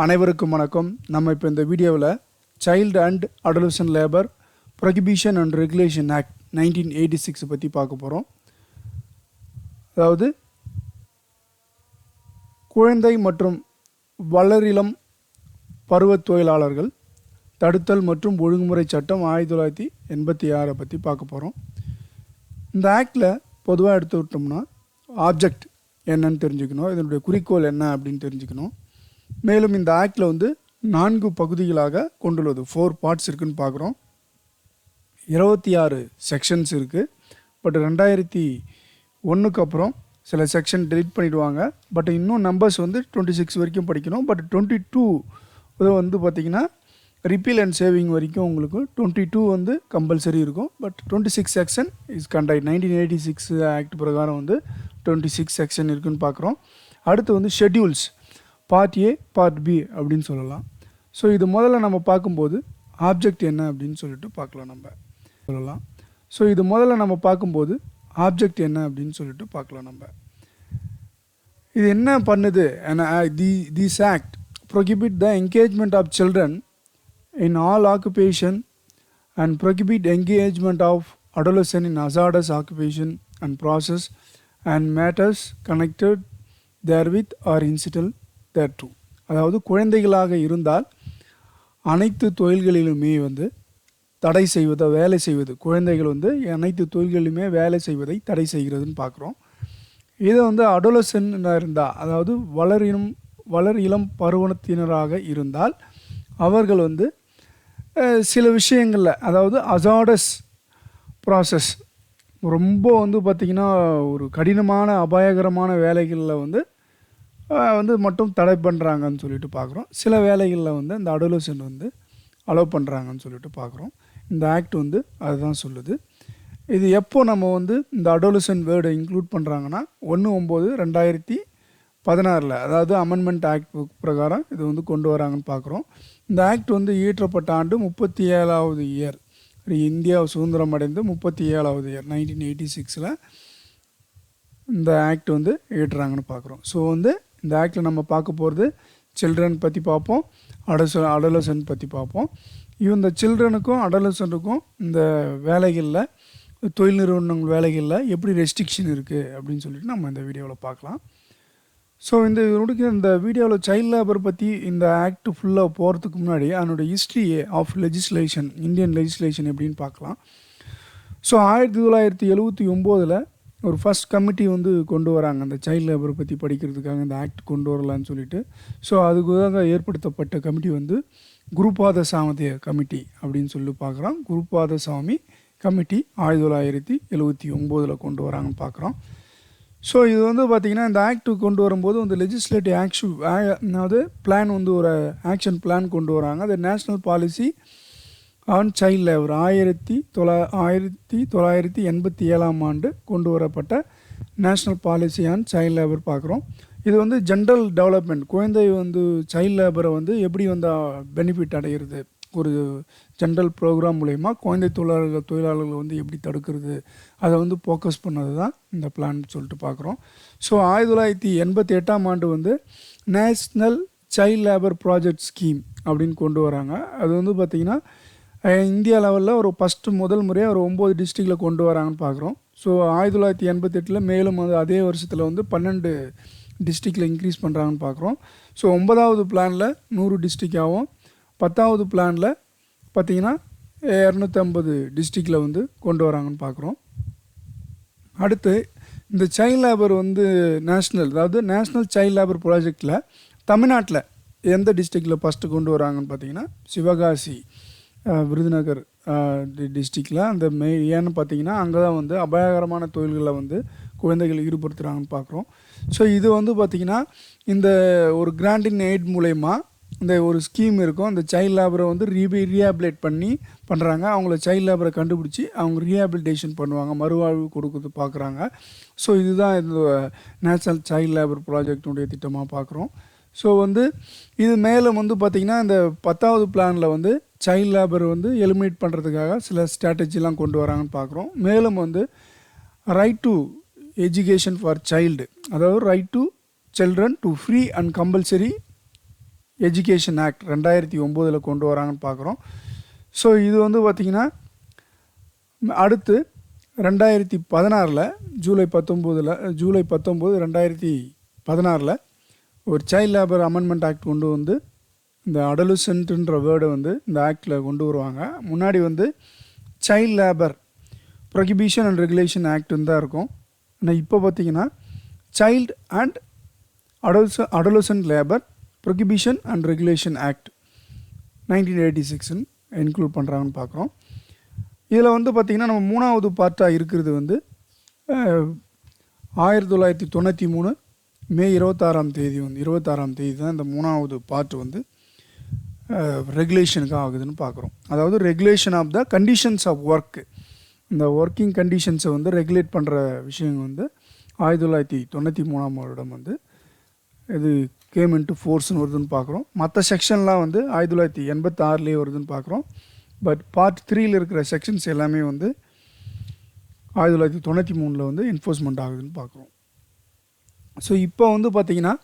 அனைவருக்கும் வணக்கம். நம்ம இப்போ இந்த வீடியோவில் child and adolescent labour prohibition and regulation act 1986 பற்றி பார்க்க போகிறோம். அதாவது குழந்தை மற்றும் வளரிளம் பருவத் தொழிலாளர்கள் தடுத்தல் மற்றும் ஒழுங்குமுறை சட்டம் 1986 பற்றி பார்க்க போகிறோம். இந்த ஆக்டில் பொதுவாக எடுத்துக்கிட்டோம்னா ஆப்ஜெக்ட் என்னன்னு தெரிஞ்சுக்கணும், இதனுடைய குறிக்கோள் என்ன அப்படின்னு தெரிஞ்சுக்கணும். மேலும் இந்த ஆக்டில் 4 பகுதிகளாக கொண்டுள்ளது, 4 பார்ட்ஸ் இருக்குன்னு பார்க்குறோம். 26 செக்ஷன்ஸ் இருக்குது. பட் 2001 அப்புறம் சில செக்ஷன் டெலிட் பண்ணிவிடுவாங்க. பட் இன்னும் நம்பர்ஸ் 26 வரைக்கும் படிக்கணும். பட் 22 பார்த்திங்கன்னா ரிப்பீல் அண்ட் சேவிங் வரைக்கும் உங்களுக்கு 22 கம்பல்சரி இருக்கும். But 26 section is conduct 1986 act பிரகாரம் 26 செக்ஷன் இருக்குன்னு பார்க்குறோம். அடுத்து schedules part A part B அப்படின்னு சொல்லலாம். ஸோ இது முதல்ல நம்ம பார்க்கும்போது ஆப்ஜெக்ட் என்ன அப்படின்னு சொல்லிட்டு பார்க்கலாம் நம்ம சொல்லலாம். ஸோ இது முதல்ல நம்ம பார்க்கும்போது ஆப்ஜெக்ட் என்ன அப்படின்னு சொல்லிட்டு பார்க்கலாம் நம்ம. இது என்ன பண்ணுது? This act prohibit the engagement of children in all occupation and prohibit engagement of adolescent in hazardous occupation and process and matters connected therewith or incidental thereto. அதாவது குழந்தைகளாக இருந்தால் அனைத்து தொழில்களிலுமே தடை செய்வதை வேலை செய்வது, குழந்தைகள் அனைத்து தொழில்களிலுமே வேலை செய்வதை தடை செய்கிறதுன்னு பார்க்குறோம். இதை அடோலசன்ட் இருந்தால், அதாவது வளர் இளம் பருவத்தினராக இருந்தால் அவர்கள் சில விஷயங்களில், அதாவது அசாடஸ் ப்ராசஸ், ரொம்ப பார்த்திங்கன்னா ஒரு கடினமான அபாயகரமான வேலைகளில் மட்டும் தடை பண்ணுறாங்கன்னு சொல்லிட்டு பார்க்குறோம். சில வேலைகளில் இந்த அடோலசன்ட் அலோவ் பண்ணுறாங்கன்னு சொல்லிட்டு பார்க்குறோம். இந்த ஆக்ட் அதுதான் சொல்லுது. இது எப்போ நம்ம இந்த அடோலசன்ட் வேர்டை இன்க்ளூட் பண்ணுறாங்கன்னா 1/9/2016, அதாவது அமெண்ட்மெண்ட் ஆக்ட் பிரகாரம் இது கொண்டு வராங்கன்னு பார்க்குறோம். இந்த ஆக்ட் இயற்றப்பட்ட ஆண்டு 37வது இயர், இந்தியா சுதந்திரம் அடைந்து 37வது இயர் 1986 இந்த ஆக்ட் இயற்றுறாங்கன்னு பார்க்குறோம். ஸோ இந்த ஆக்டில் நம்ம பார்க்க போகிறது சில்ட்ரன் பற்றி பார்ப்போம், அடோலசன்ட் பற்றி பார்ப்போம். இந்த சில்ட்ரனுக்கும் அடோலசன்ட்டுக்கும் இந்த வேலைகளில், தொழில் நிறுவனங்கள் வேலைகளில் எப்படி ரெஸ்ட்ரிக்ஷன் இருக்குது அப்படின்னு சொல்லிட்டு நம்ம இந்த வீடியோவில் பார்க்கலாம். ஸோ இந்த வீடியோவில் சைல்ட் லேபர் பற்றி இந்த ஆக்ட் ஃபுல்லாக போகிறதுக்கு முன்னாடி அதனுடைய history of legislation, Indian legislation எப்படின்னு பார்க்கலாம். ஸோ 1979 ஒரு ஃபஸ்ட் கமிட்டி கொண்டு வராங்க அந்த சைல்ட் லேபரை பற்றி படிக்கிறதுக்காக இந்த ஆக்ட் கொண்டு வரலான்னு சொல்லிட்டு. ஸோ அதுக்காக ஏற்படுத்தப்பட்ட கமிட்டி குருபாத சாமி கமிட்டி அப்படின்னு சொல்லி பார்க்குறோம். குருபாத சாமி கமிட்டி 1979 கொண்டு வராங்கன்னு பார்க்குறோம். ஸோ இது பார்த்திங்கன்னா இந்த ஆக்ட் கொண்டு வரும்போது லெஜிஸ்லேட்டிவ் ஆக்ஷன், அதாவது பிளான் ஒரு ஆக்ஷன் பிளான் கொண்டு வராங்க. அது national policy on child labour 1987 ஆண்டு கொண்டு வரப்பட்ட national policy on child labour பார்க்குறோம். இது ஜென்ரல் டெவலப்மெண்ட், குழந்தை சைல்ட் லேபரை எப்படி பெனிஃபிட் அடைகிறது, ஒரு ஜென்ரல் ப்ரோக்ராம் மூலயமா குழந்தை தொழிலாளர்கள் எப்படி தடுக்கிறது, அதை ஃபோக்கஸ் பண்ணது தான் இந்த பிளான் சொல்லிட்டு பார்க்குறோம். ஸோ 1988 ஆண்டு national child labour project scheme அப்படின்னு கொண்டு வராங்க. அது பார்த்திங்கன்னா இந்தியா லெவலில் ஒரு முதல் முறையாக ஒரு 9 டிஸ்ட்ரிக்டில் கொண்டு வராங்கன்னு பார்க்குறோம். ஸோ 1988 மேலும் அதே வருஷத்தில் 12 டிஸ்ட்ரிக்டில் இன்க்ரீஸ் பண்ணுறாங்கன்னு பார்க்குறோம். ஸோ 9வது பிளானில் 100 டிஸ்ட்ரிக்டாகவும் 10வது பிளானில் பார்த்திங்கன்னா 250 டிஸ்ட்ரிக்டில் கொண்டு வராங்கன்னு பார்க்குறோம். அடுத்து இந்த சைல்ட் லேபர் நேஷ்னல், அதாவது நேஷ்னல் சைல்ட் லேபர் ப்ராஜெக்டில் தமிழ்நாட்டில் எந்த டிஸ்ட்ரிக்டில் ஃபஸ்ட்டு கொண்டு வராங்கன்னு பார்த்திங்கன்னா சிவகாசி, விருதுநகர் டிஸ்ட்ரிக்டில். அந்த ஏன்னு பார்த்திங்கன்னா அங்கே தான் அபாயகரமான தொழில்களில் குழந்தைகள் ஈடுபடுத்துகிறாங்கன்னு பார்க்குறோம். ஸோ இது பார்த்திங்கன்னா இந்த ஒரு கிராண்ட் இன் எய்ட் மூலயமா இந்த ஒரு ஸ்கீம் இருக்கும். அந்த சைல்ட் லேபரை ரீஹாபிலேட் பண்ணுறாங்க. அவங்கள சைல்ட் லேபரை கண்டுபிடிச்சி அவங்க ரீஹாபிலிட்டேஷன் பண்ணுவாங்க, மறுவாழ்வு கொடுக்குறது பார்க்குறாங்க. ஸோ இதுதான் இந்த நேஷ்னல் சைல்ட் லேபர் ப்ராஜெக்டுடைய திட்டமாக பார்க்குறோம். ஸோ இது மேலும் பார்த்திங்கன்னா இந்த 10வது பிளானில் சைல்ட் லேபர் எலிமினேட் பண்ணுறதுக்காக சில ஸ்ட்ராட்டஜிலாம் கொண்டு வராங்கன்னு பார்க்குறோம். மேலும் right to education for child, அதாவது right to children to free and compulsory education act 2009 கொண்டு வராங்கன்னு பார்க்குறோம். ஸோ இது வந்து பார்த்திங்கன்னா அடுத்து 2016 ஜூலை 19 2016 ஒரு சைல்ட் லேபர் அமெண்ட்மெண்ட் ஆக்ட் கொண்டு வந்து இந்த அடலுசன்ட்ன்ற வேர்டை வந்து இந்த ஆக்டில் கொண்டு வருவாங்க. முன்னாடி வந்து child labour prohibition and regulation ஆக்ட்னு தான் இருக்கும். ஆனால் இப்போ பார்த்திங்கன்னா child and adolescent labour prohibition and regulation act 1986 include பண்ணுறாங்கன்னு பார்க்குறோம். இதில் வந்து பார்த்திங்கன்னா நம்ம 3வது பார்ட்டாக இருக்கிறது வந்து 1993 மே 26ஆம் தேதி தான் இந்த 3வது பார்ட் வந்து ரெகுலேஷனுக்கு ஆகுதுன்னு பார்க்குறோம். அதாவது regulation of the conditions of work, இந்த ஒர்க்கிங் கண்டிஷன்ஸை வந்து ரெகுலேட் பண்ணுற விஷயம் வந்து 1993 வந்து இது கேம் இன்ட்டு ஃபோர்ஸ்னு வருதுன்னு பார்க்குறோம். மற்ற செக்ஷன்லாம் வந்து 1986 வருதுன்னு பார்க்குறோம். பட் பார்ட் 3 இருக்கிற செக்ஷன்ஸ் எல்லாமே வந்து 1993 வந்து என்ஃபோர்ஸ்மெண்ட் ஆகுதுன்னு பார்க்குறோம். ஸோ இப்போ வந்து பார்த்திங்கன்னா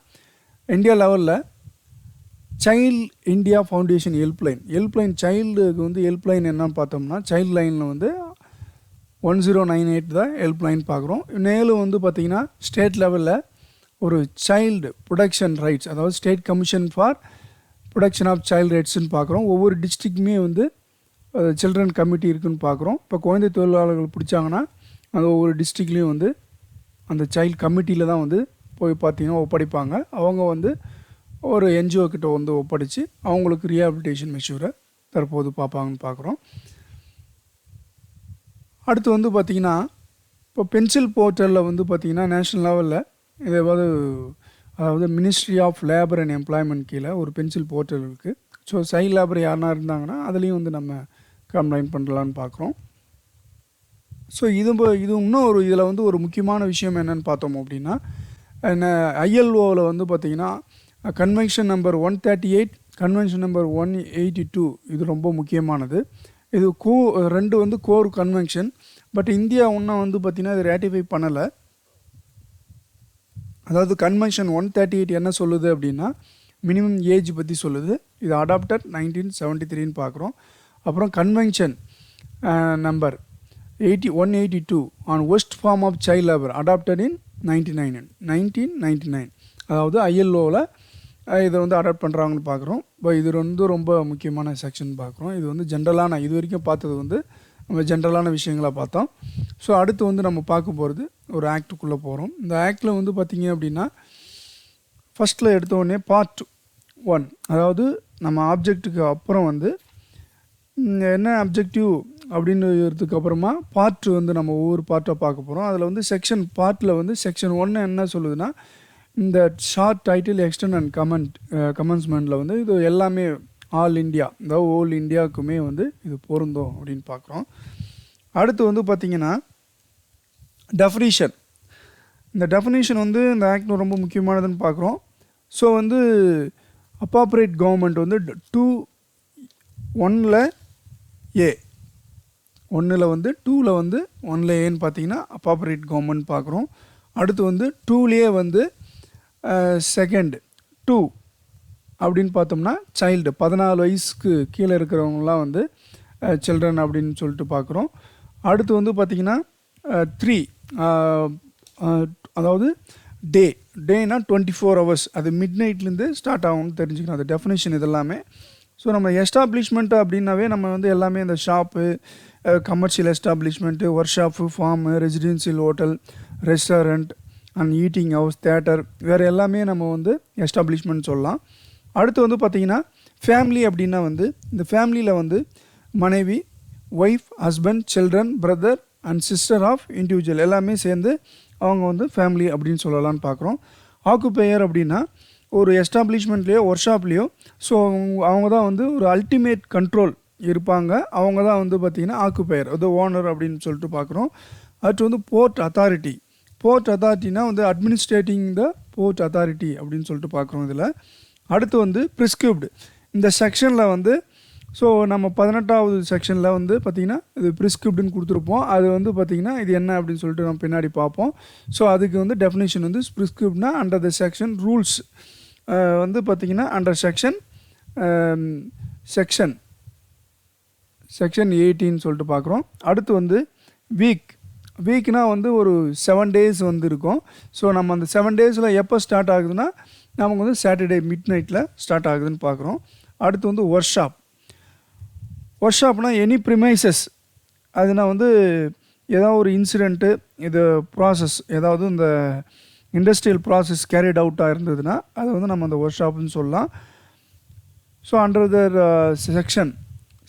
இந்தியா லெவலில் சைல்டு இந்தியா ஃபவுண்டேஷன் ஹெல்ப்லைன் சைல்டுக்கு வந்து ஹெல்ப்லைன் என்னன்னு பார்த்தோம்னா சைல்டு லைனில் வந்து 1098 தான் ஹெல்ப்லைன் பார்க்குறோம். மேலும் வந்து பார்த்திங்கன்னா ஸ்டேட் லெவலில் ஒரு சைல்டு ப்ரொடெக்ஷன் ரைட்ஸ், அதாவது state commission for protection of child ரைட்ஸ்ன்னு பார்க்குறோம். ஒவ்வொரு டிஸ்ட்ரிக்ட்டுமே வந்து சில்ட்ரன் கமிட்டி இருக்குதுன்னு பார்க்குறோம். இப்போ குழந்தை தொழிலாளர்கள் பிடிச்சாங்கன்னா அந்த ஒவ்வொரு டிஸ்ட்ரிக்ட்லேயும் வந்து அந்த சைல்டு கமிட்டியில் தான் வந்து போய் பார்த்திங்கன்னா ஒப்படைப்பாங்க. அவங்க வந்து ஒரு என்ஜிஓ கிட்ட வந்து ஒப்படைச்சு அவங்களுக்கு ரீஹாபிலிட்டேஷன் மெஷூரை தற்போது பார்ப்பாங்கன்னு பார்க்குறோம். அடுத்து வந்து பார்த்திங்கன்னா இப்போ பென்சில் போர்ட்டலில் வந்து பார்த்திங்கன்னா நேஷ்னல் லெவலில் அதாவது ministry of labour and employment கீழே ஒரு பென்சில் போர்ட்டல் இருக்குது. ஸோ சைல்டு லேபர் யாருனா இருந்தாங்கன்னா அதுலேயும் வந்து நம்ம கம்ப்ளைண்ட் பண்ணலான்னு பார்க்குறோம். ஸோ இது இன்னும் இதில் வந்து ஒரு முக்கியமான விஷயம் என்னென்னு பார்த்தோம் அப்படின்னா ஐஎல்ஓவில் வந்து பார்த்திங்கன்னா கன்வென்ஷன் நம்பர் 138, கன்வென்ஷன் நம்பர் 182 இது ரொம்ப முக்கியமானது. இது ரெண்டு வந்து கோர் கன்வென்ஷன். பட் இந்தியா இன்னும் வந்து பார்த்திங்கன்னா இது ரேட்டிஃபை பண்ணலை. அதாவது கன்வென்ஷன் 138 என்ன சொல்லுது அப்படின்னா மினிமம் ஏஜ் பற்றி சொல்லுது. இது அடாப்டட் 1973ன்னு பார்க்குறோம். அப்புறம் convention number 182 on worst form of child labour adopted in 1999, அதாவது ஐஎல்ஓவில் இதை வந்து அடாப்ட் பண்ணுறாங்கன்னு பார்க்குறோம். இப்போ இது வந்து ரொம்ப முக்கியமான செக்ஷன் பார்க்குறோம். இது வந்து ஜென்ரலான இது வரைக்கும் பார்த்தது வந்து நம்ம ஜென்ரலான விஷயங்களாக பார்த்தோம். ஸோ அடுத்து வந்து நம்ம பார்க்க போகிறது ஒரு ஆக்டுக்குள்ளே போகிறோம். இந்த ஆக்டில் வந்து பார்த்திங்க அப்படின்னா ஃபஸ்ட்டில் எடுத்தோடனே பார்ட் 1, அதாவது நம்ம ஆப்ஜெக்ட்டுக்கு அப்புறம் வந்து என்ன அப்ஜெக்டிவ் அப்படின்றதுக்கு அப்புறமா பார்ட் வந்து நம்ம ஒவ்வொரு பார்ட்டாக பார்க்க போகிறோம். அதில் வந்து பார்ட்டில் வந்து செக்ஷன் 1 என்ன சொல்லுதுன்னா இந்த ஷார்ட் டைட்டில் எக்ஸ்டெண்ட் அண்ட் கமென்ஸ்மெண்ட்டில் வந்து இது எல்லாமே ஆல் இண்டியா, அதாவது ஓல் இந்தியாவுக்குமே வந்து இது பொருந்தும் அப்படின்னு பார்க்குறோம். அடுத்து வந்து பார்த்திங்கன்னா டெஃபினிஷன். இந்த டெஃபினிஷன் வந்து இந்த ஆக்ட் ரொம்ப முக்கியமானதுன்னு பார்க்குறோம். ஸோ வந்து அப்பாப்ரேட் கவர்மெண்ட் வந்து 2(1)ல் ஏ 1ல் வந்து 2ல் வந்து 1ல் ஏன்னு பார்த்தீங்கன்னா அப்பாப்ரேட் கவர்மெண்ட் பார்க்குறோம். அடுத்து வந்து 2லேயே வந்து செகண்ட் 2 அப்படின்னு பார்த்தோம்னா சைல்டு 14 வயசுக்கு கீழே இருக்கிறவங்களாம் வந்து சில்ட்ரன் அப்படின்னு சொல்லிட்டு பார்க்குறோம். அடுத்து வந்து பார்த்திங்கன்னா 3 அதாவது டேனா 24 hours, அது மிட் நைட்லேருந்து ஸ்டார்ட் ஆகும்னு தெரிஞ்சுக்கணும். அது டெஃபினேஷன் இதெல்லாமே. ஸோ நம்ம எஸ்டாப்ளிஷ்மெண்ட் அப்படின்னாவே நம்ம வந்து எல்லாமே இந்த shop, commercial establishment, work shop, form, residential hotel, restaurant and eating house, theatre, வேறு எல்லாமே நம்ம வந்து எஸ்டாப்ளிஷ்மெண்ட் சொல்லலாம். அடுத்து வந்து பார்த்திங்கன்னா ஃபேமிலி அப்படின்னா வந்து இந்த ஃபேமிலியில் வந்து மனைவி, wife, husband, children, brother and sister of individual எல்லாமே சேர்ந்து அவங்க வந்து ஃபேமிலி அப்படின்னு சொல்லலான்னு பார்க்குறோம். ஆக்குபேயர் அப்படின்னா ஒரு எஸ்டாப்ளிஷ்மெண்ட்லேயோ ஒர்க் ஷாப்லேயோ ஸோ அவங்க தான் வந்து ஒரு அல்டிமேட் கண்ட்ரோல் இருப்பாங்க. அவங்க தான் வந்து பார்த்திங்கன்னா ஆக்குபேயர், அது ஓனர் அப்படின்னு சொல்லிட்டு பார்க்குறோம். அடுத்து வந்து போர்ட் அத்தாரிட்டினா வந்து அட்மினிஸ்ட்ரேட்டிங் த போர்ட் அத்தாரிட்டி அப்படின்னு சொல்லிட்டு பார்க்குறோம் இதில். அடுத்து வந்து ப்ரிஸ்கிரிப்டு. இந்த செக்ஷனில் வந்து ஸோ நம்ம 18வது செக்ஷனில் வந்து பார்த்திங்கன்னா இது ப்ரிஸ்கிரிப்டுன்னு கொடுத்துருப்போம். அது வந்து பார்த்திங்கன்னா இது என்ன அப்படின்னு சொல்லிட்டு நம்ம பின்னாடி பார்ப்போம். ஸோ அதுக்கு வந்து டெஃபினேஷன் வந்து ப்ரிஸ்கிரிப்ட்னா அண்டர் த செக்ஷன் ரூல்ஸ் வந்து பார்த்திங்கன்னா அண்டர் செக்ஷன் செக்ஷன் 18 சொல்லிட்டு பார்க்குறோம். அடுத்து வந்து வீக்னா வந்து ஒரு 7 டேஸ் வந்து இருக்கும். ஸோ நம்ம அந்த 7 டேஸில் எப்போ ஸ்டார்ட் ஆகுதுன்னா நமக்கு வந்து சாட்டர்டே மிட் நைட்டில் ஸ்டார்ட் ஆகுதுன்னு பார்க்குறோம். அடுத்து வந்து ஒர்க் ஷாப்னா எனி ப்ரிமைசஸ், அதுனா வந்து ஏதாவது ஒரு இன்சிடெண்ட்டு, இது ப்ராசஸ், ஏதாவது இந்த இண்டஸ்ட்ரியல் ப்ராசஸ் கேரிட் அவுட்டாக இருந்ததுன்னா அதை வந்து நம்ம அந்த ஒர்க் ஷாப்னு சொல்லலாம். ஸோ அண்டர் த செக்ஷன்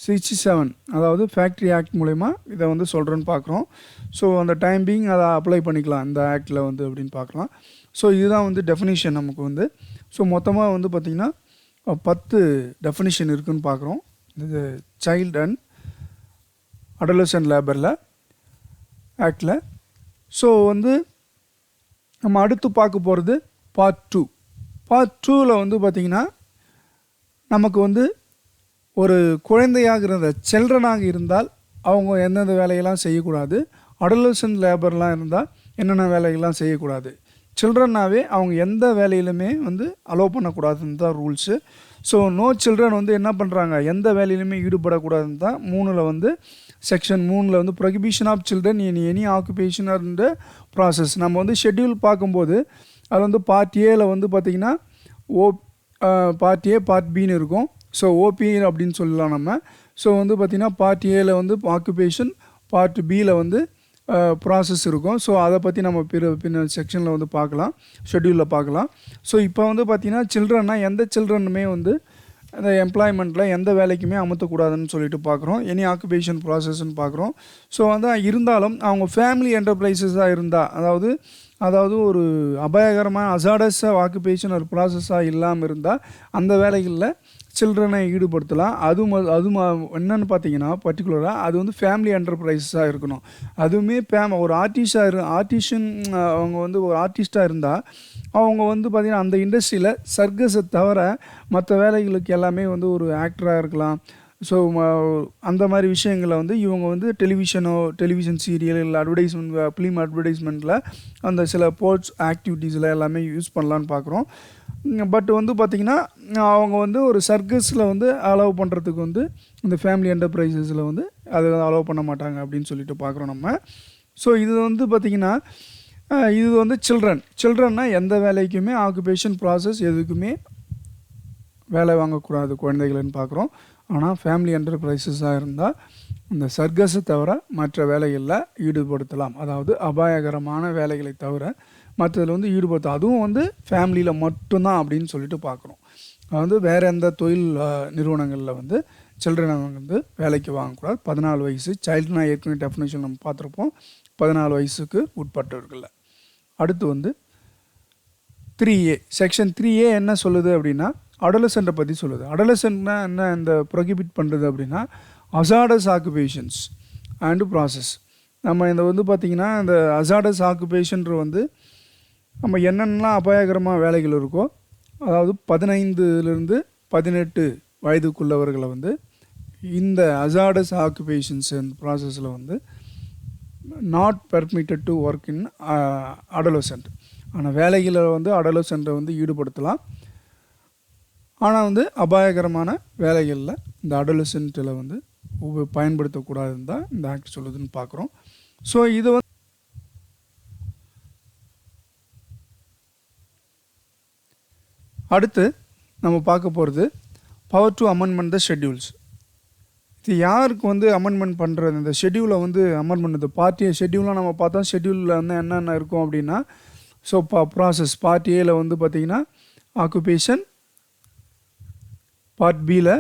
67, அதாவது ஃபேக்ட்ரி ஆக்ட் மூலமா இதை வந்து சொல்கிறேன்னு பார்க்குறோம். ஸோ அந்த டைம் பீங் அதை அப்ளை பண்ணிக்கலாம் இந்த ஆக்டில் வந்து அப்படின்னு பார்க்கலாம். ஸோ இதுதான் வந்து டெஃபினிஷன் நமக்கு வந்து. ஸோ மொத்தமாக வந்து பார்த்திங்கன்னா 10 டெஃபினிஷன் இருக்குதுன்னு பார்க்குறோம் இது சைல்டு அண்ட் அடலசன்ட் லேபரில் ஆக்டில். ஸோ வந்து நம்ம அடுத்து பார்க்க போகிறது பார்ட் 2ல் வந்து பார்த்திங்கன்னா நமக்கு வந்து ஒரு குழந்தையாக இருந்த சில்ட்ரனாக இருந்தால் அவங்க எந்தெந்த வேலையெல்லாம் செய்யக்கூடாது, அடலசன்ட் லேபர்லாம் இருந்தால் என்னென்ன வேலைகள்லாம் செய்யக்கூடாது, சில்ட்ரன்னாவே அவங்க எந்த வேலையிலுமே வந்து அலோவ் பண்ணக்கூடாதுன்னு தான் ரூல்ஸு. ஸோ நோ சில்ட்ரன் வந்து என்ன பண்ணுறாங்க, எந்த வேலையிலுமே ஈடுபடக்கூடாதுன்னு தான் 3ல் வந்து செக்ஷன் 3ல் வந்து prohibition of children in any occupation and process. நம்ம வந்து ஷெட்யூல் பார்க்கும்போது அது வந்து பார்ட் ஏல வந்து பார்த்திங்கன்னா பார்ட் ஏ பார்ட் பின்னு இருக்கும். ஸோ ஓபி அப்படின்னு சொல்லலாம் நம்ம. ஸோ வந்து பார்த்திங்கன்னா பார்ட் ஏல வந்து ஆக்குபேஷன், பார்ட் பியில் வந்து ப்ராசஸ் இருக்கும். ஸோ அதை பற்றி நம்ம பின்ன செக்ஷனில் வந்து பார்க்கலாம், ஷெட்யூலில் பார்க்கலாம். ஸோ இப்போ வந்து பார்த்திங்கன்னா சில்ட்ரன்னா எந்த சில்ட்ரனுமே வந்து அந்த எம்ப்ளாய்மெண்ட்டில் எந்த வேலைக்குமே அமர்த்தக்கூடாதுன்னு சொல்லிட்டு பார்க்குறோம். எனி ஆக்குபேஷன் ப்ராசஸ்ன்னு பார்க்குறோம். ஸோ வந்து இருந்தாலும் அவங்க ஃபேமிலி என்டர்பிரைசஸாக இருந்தால், அதாவது ஒரு அபாயகரமான அசாடஸாக ஆக்குபேஷன் ஒரு ப்ராசஸாக இல்லாமல் இருந்தால் அந்த வேலைகளில் சில்ட்ரனை ஈடுபடுத்தலாம். அது என்னென்னு பார்த்தீங்கன்னா பர்டிகுலராக அது வந்து ஃபேமிலி என்டர்பிரைஸாக இருக்கணும். அதுவுமே ஒரு ஆர்டிஷன் அவங்க வந்து ஒரு ஆர்டிஸ்ட்டாக இருந்தால் அவங்க வந்து பார்த்திங்கன்னா அந்த இண்டஸ்ட்ரியில் சர்க்கஸை தவிர மற்ற வேலைகளுக்கு எல்லாமே வந்து ஒரு ஆக்டராக இருக்கலாம். ஸோ அந்த மாதிரி விஷயங்களை வந்து இவங்க வந்து டெலிவிஷன் சீரியல் இல்லை ஃபிலிம் அட்வர்டைஸ்மெண்ட்டில் அந்த சில ஸ்போர்ட்ஸ் ஆக்டிவிட்டீஸில் எல்லாமே யூஸ் பண்ணலான்னு பார்க்குறோம். பட் வந்து பார்த்திங்கன்னா அவங்க வந்து ஒரு சர்க்கஸில் வந்து அலோவ் பண்ணுறதுக்கு வந்து இந்த ஃபேமிலி என்டர்பிரைசஸில் வந்து அதை அலோவ் பண்ண மாட்டாங்க அப்படின்னு சொல்லிட்டு பார்க்குறோம் நம்ம. ஸோ இது வந்து பார்த்திங்கன்னா இது வந்து சில்ட்ரன்னா எந்த வேலைக்குமே ஆக்குபேஷன் ப்ராசஸ் எதுக்குமே வேலை வாங்கக்கூடாது குழந்தைகள்னு பார்க்குறோம். ஆனால் ஃபேமிலி என்டர்பிரைசஸாக இருந்தால் இந்த சர்க்கஸை தவிர மற்ற வேலைகளில் ஈடுபடுத்தலாம். அதாவது அபாயகரமான வேலைகளை தவிர மற்றதில் வந்து ஈடுபடுத்தலாம். அதுவும் வந்து ஃபேமிலியில் மட்டும்தான் அப்படின்னு சொல்லிட்டு பார்க்குறோம். அது வந்து வேறு எந்த தொழில் நிறுவனங்களில் வந்து சில்ட்ரனை வந்து வேலைக்கு வாங்கக்கூடாது. 14 வயசு சைல்டுனா ஏற்கனவே டெஃபினேஷன் நம்ம பார்த்துருப்போம். 14 வயசுக்கு உட்பட்டவர்களில். அடுத்து வந்து 3A செக்ஷன் 3A என்ன சொல்லுது அப்படின்னா அடலசென்ட்டை பற்றி சொல்லுது. அடலசென்ட்னா என்ன இந்த ப்ரொஹிபிட் பண்ணுறது அப்படின்னா அசாடஸ் ஆக்குபேஷன்ஸ் அண்டு ப்ராசஸ். நம்ம இந்த வந்து பார்த்திங்கன்னா இந்த அசாடஸ் ஆக்குபேஷன்ற வந்து நம்ம என்னென்னலாம் அபாயகரமாக வேலைகள் இருக்கோ, அதாவது 15லேருந்து 18 வயதுக்குள்ளவர்களை வந்து இந்த அசாடஸ் ஆக்குபேஷன்ஸ் அண்ட் ப்ராசஸில் வந்து not permitted to work in adolescent. ஆனால் வேலைகளில் வந்து அடலசென்ட்டை வந்து ஈடுபடுத்தலாம். ஆனால் வந்து அபாயகரமான வேலைகளில் இந்த அடலசென்ட்டில் வந்து பயன்படுத்தக்கூடாதுன்னு தான் இந்த ஆக்ட் சொல்லுதுன்னு பார்க்குறோம். ஸோ இது வந்து அடுத்து நம்ம பார்க்க போகிறது power to amendment the schedules. இது யாருக்கு வந்து அமெண்ட்மெண்ட் பண்ணுறது, இந்த ஷெட்யூலை வந்து அமெண்ட் பண்ணுறது. பார்ட்டி ஷெட்யூலாம் நம்ம பார்த்தோம். ஷெட்யூலில் வந்து என்னென்ன இருக்கும் அப்படின்னா ஸோ ப்ராசஸ் பார்ட் ஏல வந்து பார்த்திங்கன்னா ஆக்குபேஷன், பார்ட் பியில்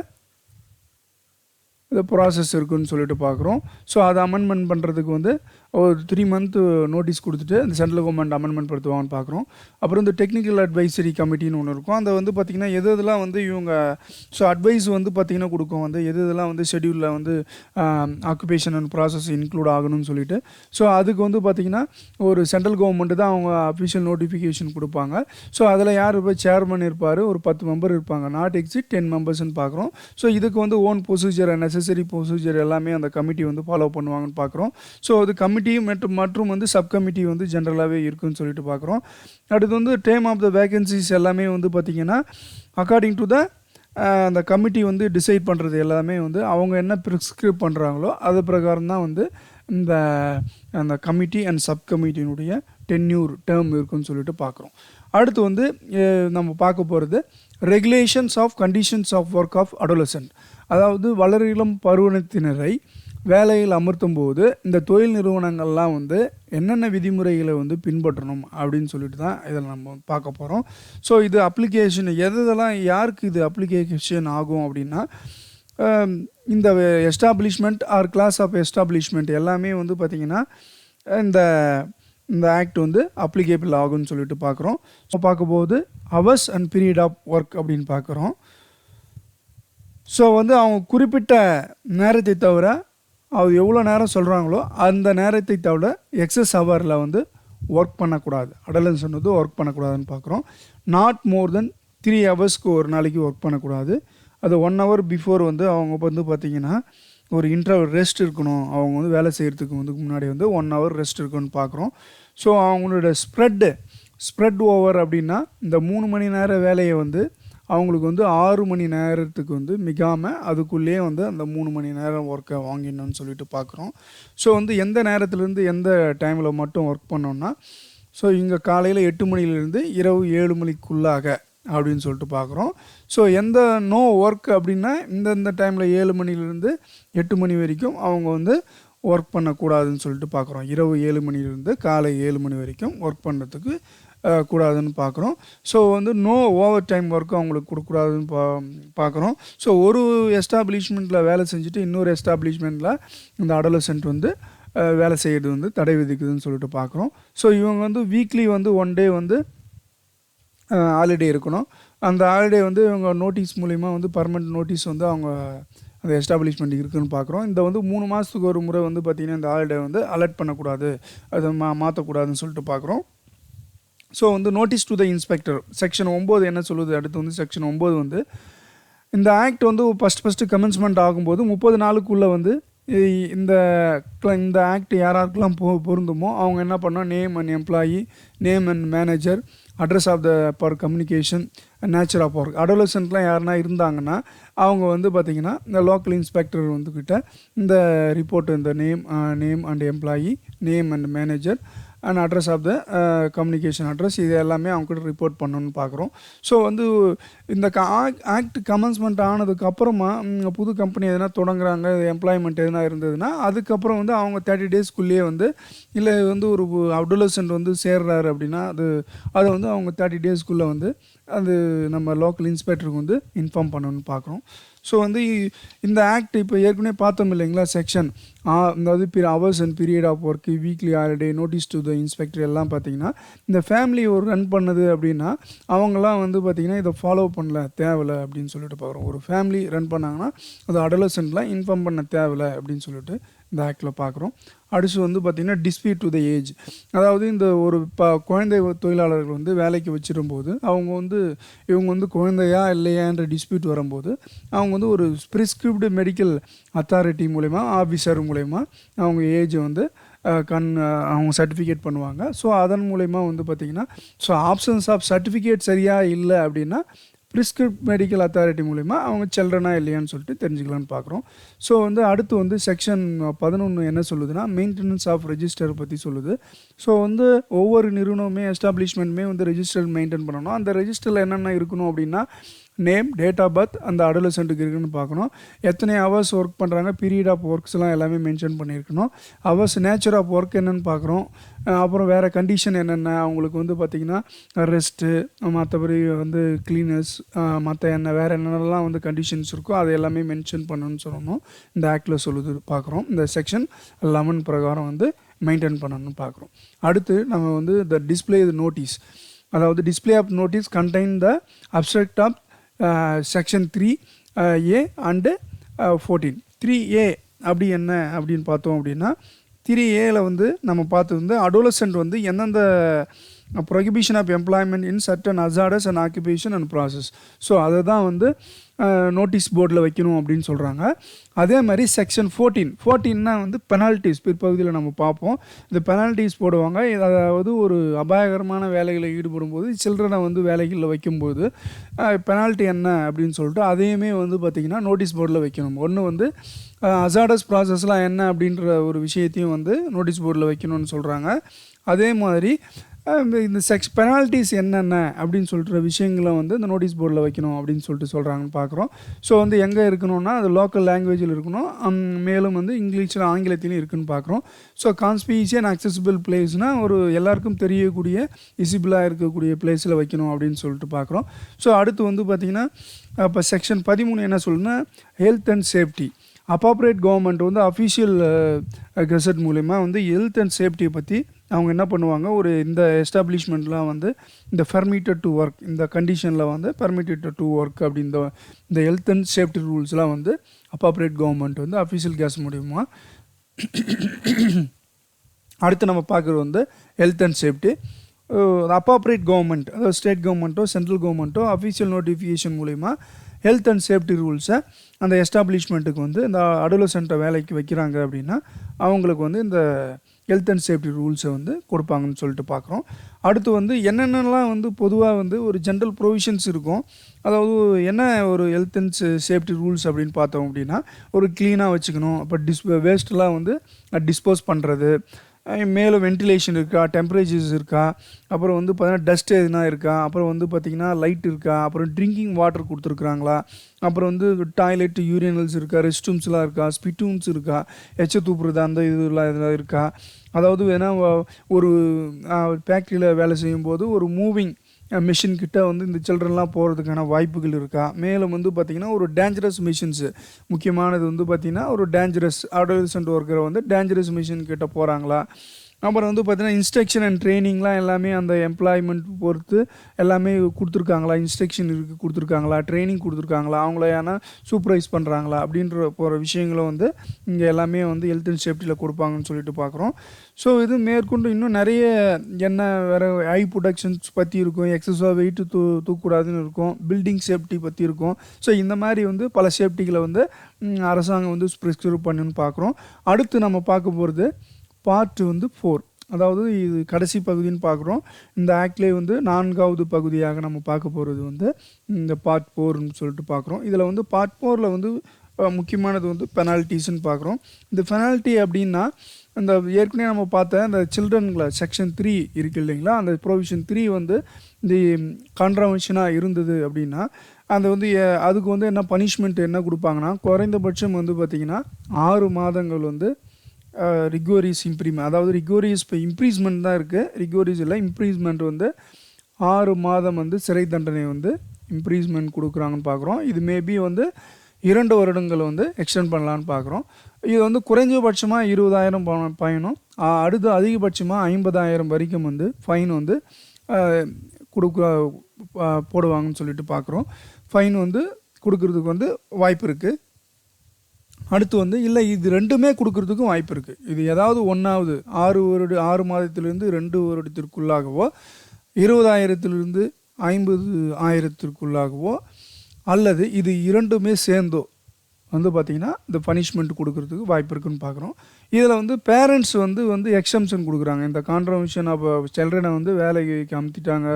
இது ப்ராசஸ் இருக்குதுன்னு சொல்லிட்டு பார்க்குறோம். ஸோ அதை அமெண்ட்மெண்ட் பண்ணுறதுக்கு வந்து ஒரு 3 month நோட்டீஸ் கொடுத்துட்டு அந்த சென்ட்ரல் கவர்மெண்ட் அமெண்ட்மெண்ட் படுத்துவாங்கன்னு பார்க்குறோம். அப்புறம் இந்த டெக்னிக்கல் அட்வைசரி கமிட்டின்னு ஒன்று இருக்கும். அதை வந்து பார்த்திங்கன்னா எதெல்லாம் வந்து இவங்க அட்வைஸ் வந்து பார்த்திங்கன்னா கொடுக்கும், வந்து எதெல்லாம் வந்து ஷெட்யூலில் வந்து ஆக்குபேஷன் அண்ட் ப்ராசஸ் இன்க்ளூட் ஆகணும்னு சொல்லிட்டு. ஸோ அதுக்கு வந்து பார்த்திங்கன்னா ஒரு சென்ட்ரல் கவர்மெண்ட்டு தான் அவங்க அஃபிஷியல் நோட்டிஃபிகேஷன் கொடுப்பாங்க. ஸோ அதில் யார் சேர்மன் இருப்பார், ஒரு 10 மெம்பர் இருப்பாங்க, நாட் எக்ஸிட் 10 மெம்பர்ஸ்ன்னு பார்க்குறோம். ஸோ இதுக்கு வந்து ஓன் ப்ரொசீஜர் நெசசரி ப்ரொசீஜர் எல்லாமே அந்த கமிட்டி வந்து ஃபாலோ பண்ணுவாங்கன்னு பார்க்குறோம். ஸோ அது கமிட்டி மற்றும் வந்து சப் கமிட்டி வந்து ஜென்ரலாகவே இருக்குன்னு சொல்லிட்டு பார்க்குறோம். அடுத்து வந்து டேம் ஆஃப் த வேகன்சிஸ் எல்லாமே வந்து பார்த்திங்கன்னா அக்கார்டிங் டு த அந்த கமிட்டி வந்து டிசைட் பண்ணுறது எல்லாமே வந்து அவங்க என்ன ப்ரிஸ்கிரைப் பண்ணுறாங்களோ அது பிரகாரம் தான் வந்து இந்த அந்த கமிட்டி அண்ட் சப் கமிட்டியினுடைய டென்யூர் டேர்ம் இருக்குன்னு சொல்லிட்டு பார்க்குறோம். அடுத்து வந்து நம்ம பார்க்க போகிறது regulations of conditions of work of adolescent. அதாவது வளரிளம் பருவத்தினரை வேலையில் அமர்த்தும் போது இந்த தொழில் நிறுவனங்கள்லாம் வந்து என்னென்ன விதிமுறைகளை வந்து பின்பற்றணும் அப்படின்னு சொல்லிட்டு தான் இதில் நம்ம பார்க்க போகிறோம். ஸோ இது அப்ளிகேஷன் எதெல்லாம் யாருக்கு இது அப்ளிகேஷன் ஆகும் அப்படின்னா, இந்த establishment or class of establishment எல்லாமே வந்து பார்த்திங்கன்னா இந்த இந்த ஆக்ட் வந்து அப்ளிகேபிள் ஆகும்னு சொல்லிட்டு பார்க்குறோம். ஸோ பார்க்கும்போது hours and period of work அப்படின்னு பார்க்குறோம். ஸோ வந்து அவங்க குறிப்பிட்ட நேரத்தை தவிர அது எவ்வளோ நேரம் சொல்கிறாங்களோ அந்த நேரத்தை தவிர எக்ஸஸ் ஹவரில் வந்து ஒர்க் பண்ணக்கூடாது. அடலன்சன் வந்து ஒர்க் பண்ணக்கூடாதுன்னு பார்க்குறோம். நாட் மோர் தென் 3 ஹவர்ஸ்க்கு ஒரு நாளைக்கு ஒர்க் பண்ணக்கூடாது. அது 1 ஹவர் பிஃபோர் வந்து அவங்க வந்து பார்த்திங்கன்னா ஒரு இன்டர்வல் ரெஸ்ட் இருக்கணும். அவங்க வந்து வேலை செய்கிறதுக்கு வந்து முன்னாடி வந்து 1 ஹவர் ரெஸ்ட் இருக்குன்னு பார்க்குறோம். ஸோ அவங்களோட ஸ்ப்ரெட் ஓவர் அப்படின்னா இந்த 3 மணி நேர வேலையை வந்து அவங்களுக்கு வந்து 6 மணி நேரத்துக்கு வந்து மிகாமல் அதுக்குள்ளேயே வந்து அந்த 3 மணி நேரம் ஒர்க்கை வாங்கிடணும்னு சொல்லிட்டு பார்க்குறோம். ஸோ வந்து எந்த நேரத்துலேருந்து எந்த டைமில் மட்டும் ஒர்க் பண்ணோன்னா, ஸோ இங்கே காலையில் 8 மணிலேருந்து இரவு 7 மணிக்குள்ளாக அப்படின்னு சொல்லிட்டு பார்க்குறோம். ஸோ எந்த நோ ஒர்க் அப்படின்னா இந்த டைமில் 7 மணிலேருந்து 8 மணி வரைக்கும் அவங்க வந்து ஒர்க் பண்ணக்கூடாதுன்னு சொல்லிட்டு பார்க்குறோம். இரவு 7 மணிலேருந்து காலை 7 மணி வரைக்கும் ஒர்க் பண்ணுறதுக்கு கூடாதுன்னு பார்க்குறோம். ஸோ வந்து நோ ஓவர் டைம் ஒர்க்கு அவங்களுக்கு கொடுக்கூடாதுன்னு பார்க்குறோம். ஸோ ஒரு எஸ்டாப்ளிஷ்மெண்ட்டில் வேலை செஞ்சுட்டு இன்னொரு எஸ்டாப்ளிஷ்மெண்ட்டில் இந்த அடோலசன்ட் வந்து வேலை செய்கிறது வந்து தடை விதிக்குதுன்னு சொல்லிட்டு பார்க்குறோம். ஸோ இவங்க வந்து வீக்லி வந்து 1 டே வந்து ஹாலிடே இருக்கணும். அந்த ஹாலிடே வந்து இவங்க நோட்டீஸ் மூலிமா வந்து பர்மனெண்ட் நோட்டீஸ் வந்து அவங்க அந்த எஸ்டாப்ளிஷ்மெண்ட் இருக்குதுன்னு பார்க்குறோம். இந்த வந்து 3 மாதத்துக்கு ஒரு முறை வந்து பார்த்திங்கன்னா இந்த ஹாலிடே வந்து அலர்ட் பண்ணக்கூடாது, அதை மாற்றக்கூடாதுன்னு சொல்லிட்டு பார்க்குறோம். ஸோ வந்து notice to the inspector section 9 என்ன சொல்லுது, அடுத்து வந்து செக்ஷன் 9 வந்து இந்த ஆக்ட் வந்து ஃபஸ்ட்டு கமென்ஸ்மெண்ட் ஆகும்போது 30 நாளுக்குள்ளே வந்து இந்த ஆக்ட் யாராருக்கெல்லாம் பொருந்துமோ அவங்க என்ன பண்ணோம், name and employee, name and manager, address of the பர் கம்யூனிகேஷன், நேச்சர் ஆஃப் ஒர்க். அடோலசன்ட்லாம் யாருன்னா இருந்தாங்கன்னா அவங்க வந்து பார்த்திங்கன்னா இந்த லோக்கல் இன்ஸ்பெக்டர் வந்து கிட்ட இந்த ரிப்போர்ட், இந்த name and employee, name and manager and address of the communication address, இது எல்லாமே அவங்ககிட்ட ரிப்போர்ட் பண்ணணும்னு பார்க்குறோம். ஸோ வந்து இந்த ஆக்ட் கமென்ஸ்மெண்ட் ஆனதுக்கப்புறமா புது கம்பெனி எதனா தொடங்குறாங்க, எம்ப்ளாய்மெண்ட் எதனா இருந்ததுன்னா அதுக்கப்புறம் வந்து அவங்க 30 டேஸ்க்குள்ளேயே வந்து இல்லை வந்து ஒரு அடோலசன்ட் வந்து சேர்றாரு அப்படின்னா அதை வந்து அவங்க 30 டேஸ்க்குள்ளே வந்து அது நம்ம லோக்கல் இன்ஸ்பெக்டருக்கு வந்து இன்ஃபார்ம் பண்ணணும்னு பார்க்குறோம். ஸோ வந்து இந்த ஆக்ட் இப்போ ஏற்கனவே பார்த்தோம் இல்லைங்களா, செக்ஷன் அதாவது hours and period of work, weekly holiday, notice to the inspector எல்லாம் பார்த்திங்கன்னா இந்த ஃபேமிலி ஒரு ரன் பண்ணுது அப்படின்னா அவங்களாம் வந்து பார்த்திங்கன்னா இதை ஃபாலோ பண்ணல, தேவையில்லை அப்படின்னு சொல்லிட்டு பார்க்குறோம். ஒரு ஃபேமிலி ரன் பண்ணாங்கன்னா அது அடோலசன்ட்லாம் இன்ஃபார்ம் பண்ண தேவையில்லை அப்படின்னு சொல்லிட்டு இந்த ஆக்டில் பார்க்குறோம். அடுத்து வந்து பார்த்திங்கன்னா டிஸ்பியூட் டு த ஏஜ், அதாவது இந்த ஒரு குழந்தை தொழிலாளர்கள் வந்து வேலைக்கு வச்சிரும்போது இவங்க வந்து குழந்தையா இல்லையான்ற டிஸ்பியூட் வரும்போது அவங்க வந்து ஒரு ப்ரிஸ்கிரிப்டு மெடிக்கல் அத்தாரிட்டி மூலமா, ஆஃபீஸர் மூலமா அவங்க ஏஜை வந்து அவங்க சர்டிஃபிகேட் பண்ணுவாங்க. ஸோ அதன் மூலமா வந்து பார்த்திங்கன்னா ஸோ ஆப்ஷன்ஸ் ஆஃப் சர்டிஃபிகேட் சரியாக இல்லை அப்படின்னா ப்ரிஸ்கிரிப்ட் மெடிக்கல் அத்தாரிட்டி மூலிமா அவங்க சில்ட்ரனா இல்லையான்னு சொல்லிட்டு தெரிஞ்சுக்கலான்னு பார்க்குறோம். ஸோ வந்து அடுத்து வந்து செக்ஷன் 11 என்ன சொல்லுதுன்னா மெயின்டெனன்ஸ் ஆஃப் ரெஜிஸ்டர் பற்றி சொல்லுது. ஸோ வந்து ஒவ்வொரு நிறுவனமே எஸ்டாப்ளிஷ்மெண்ட்டுமே வந்து ரெஜிஸ்டர் மெயின்டைன் பண்ணணும். அந்த ரெஜிஸ்டரில் என்னென்ன இருக்கணும் அப்படின்னா நேம், டேட் ஆஃப் பர்த் அந்த அடோலசன்ட்டுக்கு இருக்குன்னு பார்க்கணும். எத்தனை ஹவர்ஸ் ஒர்க் பண்ணுறாங்க, பீரியட் ஆஃப் ஒர்க்ஸ்லாம் எல்லாமே மென்ஷன் பண்ணியிருக்கணும். ஹவர்ஸ், நேச்சர் ஆஃப் ஒர்க் என்னென்னு பார்க்குறோம். அப்புறம் வேறு கண்டிஷன் என்னென்ன அவங்களுக்கு வந்து பார்த்திங்கன்னா ரெஸ்ட்டு, மற்றபடி வந்து க்ளீனர்ஸ், மற்ற வேறு என்னென்னலாம் வந்து கண்டிஷன்ஸ் இருக்கோ அதை எல்லாமே மென்ஷன் பண்ணணும்னு சொல்லணும். இந்த ஆக்டில் சொல்லுது பார்க்குறோம். இந்த செக்ஷன் 11 பிரகாரம் வந்து மெயின்டைன் பண்ணணும்னு பார்க்குறோம். அடுத்து நம்ம வந்து த டிஸ்பிளே நோட்டீஸ், அதாவது display of notice contain the abstract of section 3A and 14. 3A அப்படி என்ன அப்படின்னு பார்த்தோம் அப்படின்னா 3Aல வந்து நம்ம பார்த்தது வந்து அடோலசன்ட் வந்து எந்தெந்த prohibition of employment in certain hazardous and occupation and process. So அதை தான் வந்து நோட்டீஸ் போர்டில் வைக்கணும் அப்படின்னு சொல்கிறாங்க. அதே மாதிரி செக்ஷன் 14 வந்து பெனால்ட்டிஸ் பிற்பகுதியில் நம்ம பார்ப்போம். இந்த பெனால்ட்டிஸ் போடுவாங்க. அதாவது ஒரு அபாயகரமான வேலைகளில் ஈடுபடும் போது சில்ட்ரனை வந்து வேலைகளில் வைக்கும்போது பெனால்ட்டி என்ன அப்படின்னு சொல்லிட்டு அதையுமே வந்து பார்த்திங்கன்னா நோட்டீஸ் போர்டில் வைக்கணும். ஒன்று வந்து அசார்டஸ் ப்ராசஸ்லாம் என்ன அப்படின்ற ஒரு விஷயத்தையும் வந்து நோட்டீஸ் போர்டில் வைக்கணும்னு சொல்கிறாங்க. அதே மாதிரி இந்த பெனால்ட்டிஸ் என்னென்ன அப்படின்னு சொல்கிற விஷயங்களை வந்து இந்த நோட்டீஸ் போர்டில் வைக்கணும் அப்படின்னு சொல்லிட்டு சொல்கிறாங்கன்னு பார்க்குறோம். ஸோ வந்து எங்கே இருக்கணும்னா அது லோக்கல் லாங்குவேஜில் இருக்கணும், மேலும் வந்து இங்கிலீஷில் ஆங்கிலத்திலையும் இருக்குன்னு பார்க்குறோம். ஸோ கான்ஸ்பீஷியஸ் அண்ட் அக்சசிபிள் பிளேஸ்னால் ஒரு எல்லாருக்கும் தெரியக்கூடிய விசிபிளாக இருக்கக்கூடிய பிளேஸில் வைக்கணும் அப்படின்னு சொல்லிட்டு பார்க்குறோம். ஸோ அடுத்து வந்து பார்த்திங்கன்னா இப்போ செக்ஷன் 13 என்ன சொல்லுன்னா health and safety. Appropriate government வந்து அஃபிஷியல் கெசட் மூலிமா வந்து ஹெல்த் அண்ட் சேஃப்டியை பற்றி அவங்க என்ன பண்ணுவாங்க, ஒரு இந்த எஸ்டாப்ளிஷ்மெண்ட்லாம் வந்து இந்த பெர்மிட்டட் டு ஒர்க் இந்த கண்டிஷனில் வந்து பெர்மிட்டட் டு ஒர்க் அப்படின்ற இந்த ஹெல்த் அண்ட் சேஃப்டி ரூல்ஸ்லாம் வந்து அப்பாப்ரேட் கவர்மெண்ட் வந்து அஃபிஷியல் கேஸ் மூலிமா. அடுத்து நம்ம பார்க்குறது வந்து health and safety. Appropriate government அதாவது ஸ்டேட் கவர்மெண்ட்டோ சென்ட்ரல் கவர்மெண்ட்டோ அஃபிஷியல் நோட்டிஃபிகேஷன் மூலிமா ஹெல்த் அண்ட் சேஃப்டி ரூல்ஸை அந்த எஸ்டாப்ளிஷ்மெண்ட்டுக்கு வந்து இந்த அடோலசென்ட்டை வேலைக்கு வைக்கிறாங்க அப்படின்னா அவங்களுக்கு வந்து இந்த ஹெல்த் அண்ட் சேஃப்டி ரூல்ஸை வந்து கொடுப்பாங்கன்னு சொல்லிட்டு பார்க்குறோம். அடுத்து வந்து என்னென்னலாம் வந்து பொதுவாக வந்து ஒரு ஜென்ரல் ப்ரொவிஷன்ஸ் இருக்கும். அதாவது என்ன ஒரு ஹெல்த் அண்ட் சேஃப்டி ரூல்ஸ் அப்படின்னு பார்த்தோம் அப்படின்னா ஒரு க்ளீனாக வச்சுக்கணும். இப்போ வேஸ்ட்லாம் வந்து டிஸ்போஸ் பண்ணுறது, மேலும் வென்டிலேஷன் இருக்கா, டெம்பரேச்சர்ஸ் இருக்கா, அப்புறம் வந்து பார்த்திங்கன்னா டஸ்ட் எதுனா இருக்கா, அப்புறம் வந்து பார்த்திங்கன்னா லைட் இருக்கா, அப்புறம் ட்ரிங்கிங் வாட்டர் கொடுத்துருக்குறாங்களா, அப்புறம் வந்து டாய்லெட் யூரினல்ஸ் இருக்கா, ரெஸ்ட் ரூம்ஸ்லாம் இருக்கா, ஸ்பிட்டூன்ஸ் இருக்கா, எச்ச தூப்புறது அந்த இதெல்லாம் இருக்கா. அதாவது வேணால் ஒரு ஃபேக்ட்ரியில் வேலை செய்யும்போது ஒரு மூவிங் மிஷின் கிட்ட வந்து இந்த சில்ட்ரன்லாம் போகிறதுக்கான வாய்ப்புகள் இருக்கா. மேலும் வந்து பார்த்திங்கன்னா ஒரு டேஞ்சரஸ் மிஷின்ஸு முக்கியமானது வந்து பார்த்திங்கன்னா ஒரு டேஞ்சரஸ் அடோலசென்ட் ஒர்க்கரை வந்து டேஞ்சரஸ் மிஷின் கிட்ட போகிறாங்களா. அப்புறம் வந்து பார்த்திங்கன்னா இன்ஸ்ட்ரக்ஷன் அண்ட் ட்ரைனிங்லாம் எல்லாமே அந்த எம்ப்ளாய்மெண்ட் பொறுத்து எல்லாமே கொடுத்துருக்காங்களா, இன்ஸ்ட்ரக்ஷன் கொடுத்துருக்காங்களா, ட்ரைனிங் கொடுத்துருக்காங்களா, அவங்கள ஏன்னா சூப்பர்வைஸ் பண்ணுறாங்களா அப்படின்ற போகிற விஷயங்களும் வந்து இங்கே எல்லாமே வந்து ஹெல்த் அண்ட் சேஃப்டியில் கொடுப்பாங்கன்னு சொல்லிட்டு பார்க்குறோம். ஸோ இது மேற்கொண்டு இன்னும் நிறைய என்ன வேறு ஐ ப்ரொடக்ஷன்ஸ் பற்றி இருக்கும், எக்ஸஸாக வெயிட்டு தூக்கக்கூடாதுன்னு இருக்கும், பில்டிங் சேஃப்டி பற்றி இருக்கும். ஸோ இந்த மாதிரி வந்து பல சேஃப்டிகளை வந்து அரசாங்கம் வந்து ப்ரிஸ்கிரைப் பண்ணுன்னு பார்க்குறோம். அடுத்து நம்ம பார்க்க போகிறது பார்ட் வந்து 4, அதாவது இது கடைசி பகுதின்னு பார்க்குறோம். இந்த ஆக்ட்லேயே வந்து 4வது பகுதியாக நம்ம பார்க்க போகிறது வந்து இந்த பார்ட் 4ன்னு சொல்லிட்டு பார்க்குறோம். இதில் வந்து பார்ட் 4ல் வந்து முக்கியமானது வந்து பெனால்ட்டிஸ்ன்னு பார்க்குறோம். இந்த பெனால்ட்டி அப்படின்னா இந்த ஏற்கனவே நம்ம பார்த்த இந்த சில்ட்ரன்களை செக்ஷன் 3 இருக்குது இல்லைங்களா, அந்த ப்ரொவிஷன் 3 வந்து இந்த கான்ட்ரவென்ஷனாக இருந்தது அப்படின்னா அந்த வந்து அதுக்கு வந்து என்ன பனிஷ்மெண்ட் என்ன கொடுப்பாங்கன்னா குறைந்தபட்சம் வந்து பார்த்திங்கன்னா 6 மாதங்கள் வந்து ரிகோரியஸ் இம்ப்ரீமெண்ட், அதாவது ரிகோரியஸ் இப்போ இம்ப்ரீஸ்மெண்ட் தான் இருக்குது, ரிகோரியஸ் இல்லை இம்ப்ரீஸ்மெண்ட் வந்து 6 மாதம் வந்து சிறை தண்டனை வந்து இம்ப்ரீஸ்மெண்ட் கொடுக்குறாங்கன்னு பார்க்குறோம். இது மேபி வந்து 2 வருடங்கள் வந்து எக்ஸ்டெண்ட் பண்ணலான்னு பார்க்குறோம். இது வந்து குறைஞ்சபட்சமாக 20,000 ஃபைனும் அடுத்து அதிகபட்சமாக 50,000 வரைக்கும் வந்து ஃபைன் வந்து போடுவாங்கன்னு சொல்லிட்டு பார்க்குறோம். ஃபைன் வந்து கொடுக்கறதுக்கு வந்து வாய்ப்பு இருக்குது. அடுத்து வந்து இல்லை இது ரெண்டுமே கொடுக்கறதுக்கும் வாய்ப்பு இருக்குது. இது ஏதாவது ஒன்றாவது 6 மாதத்திலிருந்து 2 வருடத்திற்குள்ளாகவோ 20,000 50,000 அல்லது இது இரண்டுமே சேர்ந்தோ வந்து பார்த்திங்கன்னா இந்த பனிஷ்மெண்ட் கொடுக்கறதுக்கு வாய்ப்பு இருக்குன்னு பார்க்குறோம். இதில் வந்து பேரண்ட்ஸ் வந்து எக்ஸம்ஷன் கொடுக்குறாங்க. இந்த கான்ட்ரவென்ஷன் ஆஃப் சில்ட்ரனை வந்து வேலைக்கு அமுத்திட்டாங்க,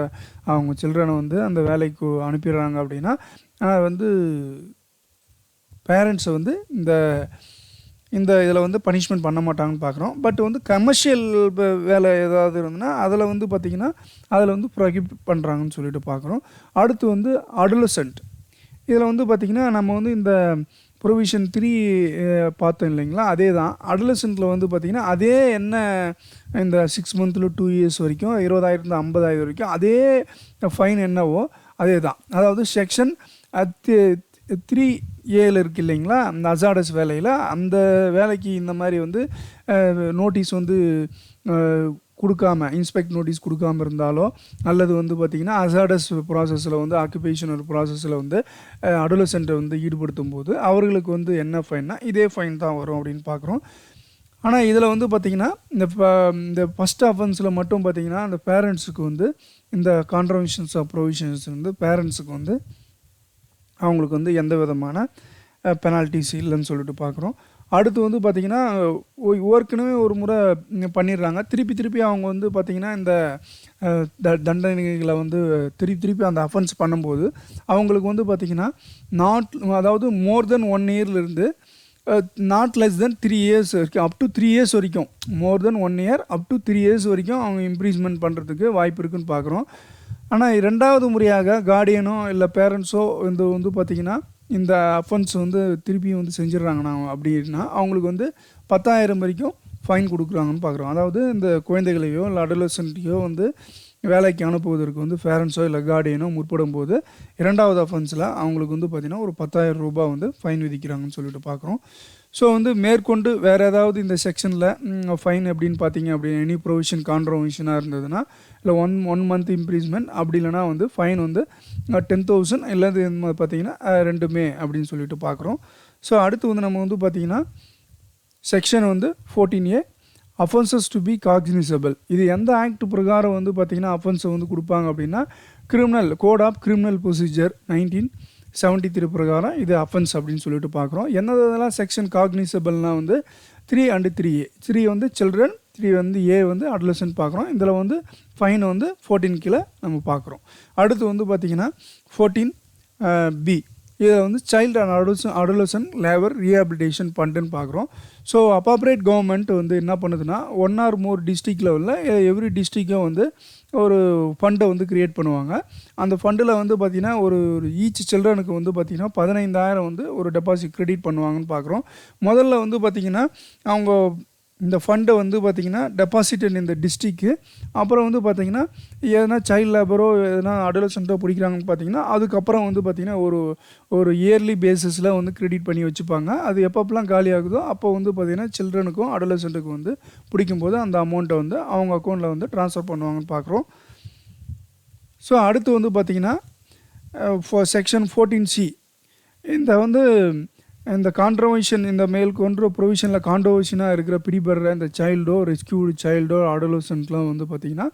அவங்க சில்ட்ரனை வந்து அந்த வேலைக்கு அனுப்பிடுறாங்க அப்படின்னா வந்து பேரண்ட்ஸை வந்து இந்த இதில் வந்து பனிஷ்மெண்ட் பண்ண மாட்டாங்கன்னு பார்க்குறோம். பட் வந்து கமர்ஷியல் வேலை ஏதாவது இருந்ததுன்னா அதில் வந்து பார்த்திங்கன்னா அதில் வந்து ப்ரொஹிபிட் பண்ணுறாங்கன்னு சொல்லிட்டு பார்க்குறோம். அடுத்து வந்து அடோலசென்ட். இதில் வந்து பார்த்திங்கன்னா நம்ம வந்து இந்த ப்ரொவிஷன் 3 பார்த்தோம் இல்லைங்களா, அதே தான் அடோலசென்ட்டில் வந்து பார்த்திங்கன்னா அதே என்ன இந்த 6 மந்த்தில் 2 இயர்ஸ் வரைக்கும் 20,000 50,000 வரைக்கும் அதே ஃபைன் என்னவோ அதே தான். அதாவது செக்ஷன் 3A இருக்குது இல்லைங்களா, அந்த அசாடஸ் வேலையில் அந்த வேலைக்கு இந்த மாதிரி வந்து நோட்டீஸ் வந்து கொடுக்காம இன்ஸ்பெக்ட் நோட்டீஸ் கொடுக்காம இருந்தாலோ அல்லது வந்து பார்த்திங்கன்னா அசாடஸ் ப்ராசஸில் வந்து ஆக்குபேஷனல் ப்ராசஸில் வந்து அடோலசென்ட்டை வந்து ஈடுபடுத்தும் போது அவர்களுக்கு வந்து என்ன ஃபைன்னா இதே ஃபைன் தான் வரும் அப்படின்னு பார்க்குறோம். ஆனால் இதில் வந்து பார்த்திங்கன்னா இந்த ஃபஸ்ட் அஃபென்ஸில் மட்டும் பார்த்திங்கன்னா அந்த பேரண்ட்ஸுக்கு வந்து இந்த கான்ட்ரவென்ஷன்ஸ் ஆஃப் ப்ரொவிஷன்ஸ் வந்து பேரண்ட்ஸுக்கு வந்து அவங்களுக்கு வந்து எந்த விதமான பெனால்ட்டிஸ் இல்லைன்னு சொல்லிட்டு பார்க்குறோம். அடுத்து வந்து பார்த்திங்கன்னா ஏற்கனவே ஒரு முறை பண்ணிடுறாங்க, திருப்பி அவங்க வந்து பார்த்திங்கன்னா இந்த தண்டனைகளை வந்து திருப்பி அந்த அஃபென்ஸ் பண்ணும்போது அவங்களுக்கு வந்து பார்த்திங்கன்னா அதாவது மோர் தென் 1 இயர்லேருந்து நாட் லெஸ் தென் 3 இயர்ஸ் வரைக்கும், அப் டு 3 இயர்ஸ் வரைக்கும், மோர் தென் 1 இயர் அப் டு 3 இயர்ஸ் வரைக்கும் அவங்க இம்ப்ரீஸ்மெண்ட் பண்ணுறதுக்கு வாய்ப்பு இருக்குதுன்னு பார்க்குறோம். ஆனால் 2வது முறையாக கார்டியனோ இல்லை பேரண்ட்ஸோ வந்து பார்த்திங்கன்னா இந்த அஃபென்ஸ் வந்து திருப்பியும் வந்து செஞ்சிடறாங்கண்ணா அப்படின்னா அவங்களுக்கு வந்து 10,000 வரைக்கும் ஃபைன் கொடுக்குறாங்கன்னு பார்க்குறோம். அதாவது இந்த குழந்தைகளையோ இல்லை அடலசன்ட்டையோ வந்து வேலைக்கு அனுப்புவதற்கு வந்து பேரண்ட்ஸோ இல்லை கார்டியனோ முற்படும் போது 2வது அஃபென்ஸில் அவங்களுக்கு வந்து பார்த்திங்கன்னா ஒரு 10,000 ரூபாய் வந்து ஃபைன் விதிக்கிறாங்கன்னு சொல்லிட்டு பார்க்குறோம். ஸோ வந்து மேற்கொண்டு வேறு ஏதாவது இந்த செக்ஷனில் ஃபைன் எப்படின்னு பார்த்தீங்க அப்படின்னு எனி ப்ரொவிஷன் கான்ட்ரவென்ஷனாக இருந்ததுன்னா இல்லை ஒன் மந்த் இம்ப்ரீஸ்மெண்ட், அப்படி இல்லைனா வந்து ஃபைன் வந்து 10,000 இல்லை பார்த்தீங்கன்னா 2 அப்படின்னு சொல்லிட்டு பார்க்குறோம். ஸோ அடுத்து வந்து நம்ம வந்து பார்த்திங்கன்னா செக்ஷன் வந்து 14A offences to be cognisable. இது எந்த ஆக்ட் பிரகாரம் வந்து பார்த்திங்கன்னா அஃபென்ஸை வந்து கொடுப்பாங்க அப்படின்னா கோட் ஆஃப் கிரிமினல் ப்ரொசீஜர் 1973 பிரகாரம் இது அஃபென்ஸ் அப்படின்னு சொல்லிட்டு பார்க்குறோம். என்னதெல்லாம் செக்ஷன் காக்னிசபிள்னால் வந்து 3 and 3A. 3 வந்து சில்ட்ரன், 3 வந்து A வந்து அடலசன்ட் பார்க்குறோம். இதில் வந்து ஃபைன் வந்து 14 கீழே நம்ம பார்க்குறோம். அடுத்து வந்து பார்த்திங்கன்னா 14B இதில் வந்து child and adolescent labour rehabilitation ஃபண்டுன்னு பார்க்குறோம். ஸோ அப்பாப்ரேட் கவர்மெண்ட் வந்து என்ன பண்ணுதுன்னா 1 or more டிஸ்ட்ரிக்ட் லெவலில் எவ்ரி டிஸ்ட்ரிக்டும் வந்து ஒரு ஃபண்டை வந்து க்ரியேட் பண்ணுவாங்க. அந்த ஃபண்டில் வந்து பார்த்திங்கன்னா ஒரு ஈச் சில்ட்ரனுக்கு வந்து பார்த்திங்கன்னா 15,000 வந்து ஒரு டெபாசிட் கிரெடிட் பண்ணுவாங்கன்னு பார்க்குறோம். முதல்ல வந்து பார்த்திங்கன்னா அவங்க இந்த ஃபண்டை வந்து பார்த்திங்கன்னா டெபாசிட்டட் இந்த டிஸ்ட்ரிக்கு, அப்புறம் வந்து பார்த்திங்கன்னா எதனா சைல்டு லேபரோ எதனா அடலசன்ட்டோ பிடிக்கிறாங்கன்னு பார்த்திங்கன்னா அதுக்கப்புறம் வந்து பார்த்திங்கன்னா ஒரு இயர்லி பேசிஸில் வந்து கிரெடிட் பண்ணி வச்சுப்பாங்க. அது எப்பப்பெல்லாம் காலி ஆகுதோ அப்போ வந்து பார்த்திங்கன்னா சில்ட்ரனுக்கும் அடலசன்ட்டுக்கும் வந்து பிடிக்கும்போது அந்த அமௌண்ட்டை வந்து அவங்க அக்கௌண்ட்டில் வந்து ட்ரான்ஸ்ஃபர் பண்ணுவாங்கன்னு பார்க்குறோம். ஸோ அடுத்து வந்து பார்த்திங்கன்னா செக்ஷன் 14C இந்த வந்து இந்த கான்ட்ரவென்ஷன் இந்த மேற்கொண்ட ப்ரொவிஷனில் கான்ட்ரவென்ஷனாக இருக்கிற பிடிபடுற இந்த சைல்டோ ரெஸ்கியூடு சைல்டோ அடலசன்ட்லாம் வந்து பார்த்திங்கன்னா